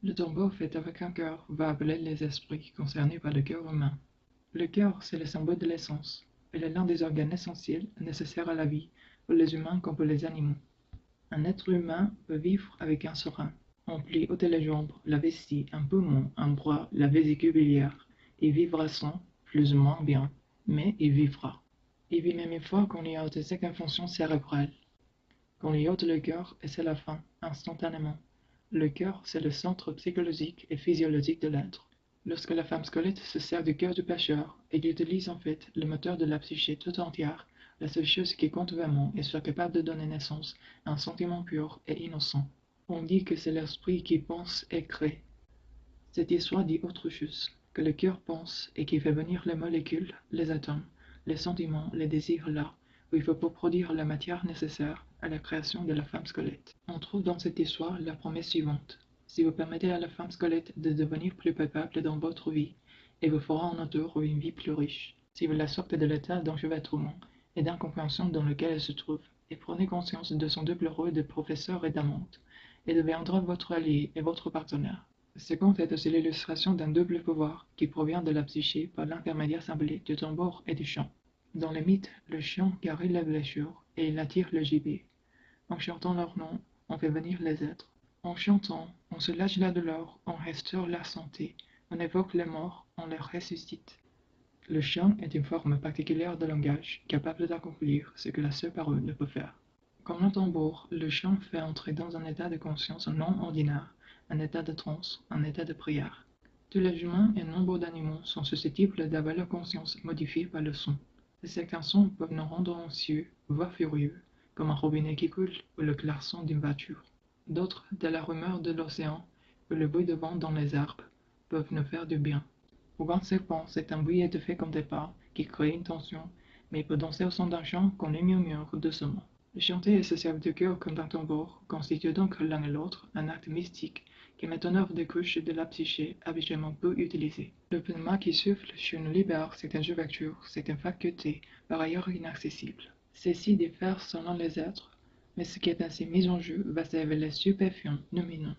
Le tambour fait avec un cœur va appeler les esprits concernés par le cœur humain. Le cœur, c'est le symbole de l'essence. Il est l'un des organes essentiels nécessaires à la vie, pour les humains comme pour les animaux. Un être humain peut vivre avec un serein. On plie ôter les jambes, la vessie, un poumon, un bras, la vésicule biliaire. Il vivra sans, plus ou moins bien, mais il vivra. Il vit même une fois qu'on lui a ôté cette fonction cérébrale. Qu'on lui ôte le cœur, et c'est la fin, instantanément. Le cœur, c'est le centre psychologique et physiologique de l'être. Lorsque la femme squelette se sert du cœur du pécheur, elle utilise en fait le moteur de la psyché tout entière, la seule chose qui compte vraiment est soit capable de donner naissance à un sentiment pur et innocent. On dit que c'est l'esprit qui pense et crée. Cette histoire dit autre chose, que le cœur pense et qui fait venir les molécules, les atomes, les sentiments, les désirs là, où il faut pour produire la matière nécessaire à la création de la femme squelette. On trouve dans cette histoire la promesse suivante. Si vous permettez à la femme squelette de devenir plus palpable dans votre vie, elle vous fera en retour une vie plus riche. Si vous la sortez de l'état d'enchevêtrement et d'incompréhension dans lequel elle se trouve, et prenez conscience de son double rôle de professeur et d'amante, elle deviendra votre allié et votre partenaire. Ce conte est aussi l'illustration d'un double pouvoir qui provient de la psyché par l'intermédiaire symbolique du tambour et du chant. Dans les mythes, le chant guérit les blessures et il attire le gibier. En chantant leur nom, on fait venir les êtres. En chantant, on soulage la douleur, on restaure la santé, on évoque les morts, on les ressuscite. Le chant est une forme particulière de langage capable d'accomplir ce que la seule parole ne peut faire. Comme le tambour, le chant fait entrer dans un état de conscience non ordinaire, un état de transe, un état de prière. Tous les humains et nombre d'animaux sont susceptibles d'avoir leur conscience modifiée par le son. Certains sons peuvent nous rendre anxieux, voire furieux, comme un robinet qui coule ou le klaxon d'une voiture. D'autres, de la rumeur de l'océan ou le bruit de vent dans les arbres, peuvent nous faire du bien. Pour un serpent, c'est un bruit étouffé comme des pas qui crée une tension, mais il peut danser au son d'un chant qu'on lui murmure doucement. Chanter et se servir du cœur comme d'un tambour constituent donc l'un et l'autre un acte mystique qui met en œuvre des couches de la psyché habituellement peu utilisées. Le pneuma qui souffle sur nous libère certaines ouvertures, certaines facultés, par ailleurs inaccessibles. Celles-ci diffèrent selon les êtres, mais ce qui est ainsi mis en jeu va se révéler stupéfiant, lumineux.